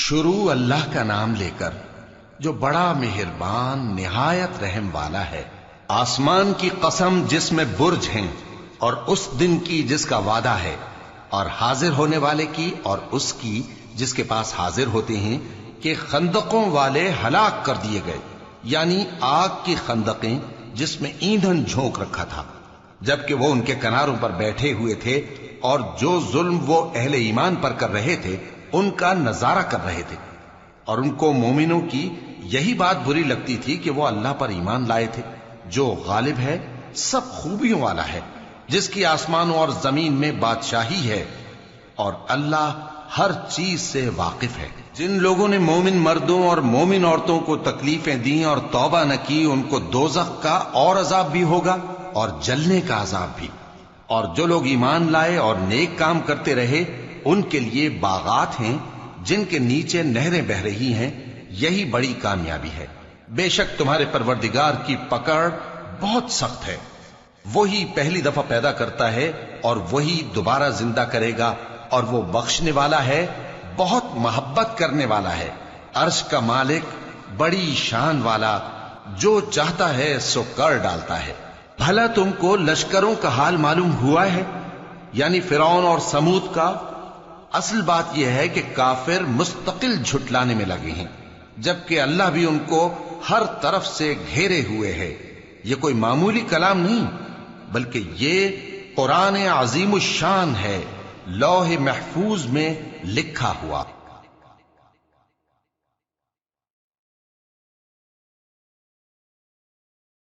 شروع اللہ کا نام لے کر جو بڑا مہربان نہایت رحم والا ہے۔ آسمان کی قسم جس میں برج ہیں، اور اس دن کی جس کا وعدہ ہے، اور حاضر ہونے والے کی اور اس کی جس کے پاس حاضر ہوتے ہیں، کہ خندقوں والے ہلاک کر دیے گئے، یعنی آگ کی خندقیں جس میں ایندھن جھونک رکھا تھا، جبکہ وہ ان کے کناروں پر بیٹھے ہوئے تھے اور جو ظلم وہ اہل ایمان پر کر رہے تھے ان کا نظارہ کر رہے تھے، اور ان کو مومنوں کی یہی بات بری لگتی تھی کہ وہ اللہ پر ایمان لائے تھے جو غالب ہے، سب خوبیوں والا ہے، جس کی آسمانوں اور زمین میں بادشاہی ہے، اور اللہ ہر چیز سے واقف ہے۔ جن لوگوں نے مومن مردوں اور مومن عورتوں کو تکلیفیں دیں اور توبہ نہ کی، ان کو دوزخ کا اور عذاب بھی ہوگا اور جلنے کا عذاب بھی، اور جو لوگ ایمان لائے اور نیک کام کرتے رہے ان کے لیے باغات ہیں جن کے نیچے نہریں بہ رہی ہیں، یہی بڑی کامیابی ہے۔ بے شک تمہارے پروردگار کی پکڑ بہت سخت ہے، وہی پہلی دفعہ پیدا کرتا ہے اور وہی دوبارہ زندہ کرے گا، اور وہ بخشنے والا ہے، بہت محبت کرنے والا ہے، عرش کا مالک، بڑی شان والا، جو چاہتا ہے سو کر ڈالتا ہے۔ بھلا تم کو لشکروں کا حال معلوم ہوا ہے، یعنی فرعون اور سمود کا؟ اصل بات یہ ہے کہ کافر مستقل جھٹلانے میں لگے ہیں، جبکہ اللہ بھی ان کو ہر طرف سے گھیرے ہوئے ہے۔ یہ کوئی معمولی کلام نہیں، بلکہ یہ قرآن عظیم الشان ہے، لوح محفوظ میں لکھا ہوا۔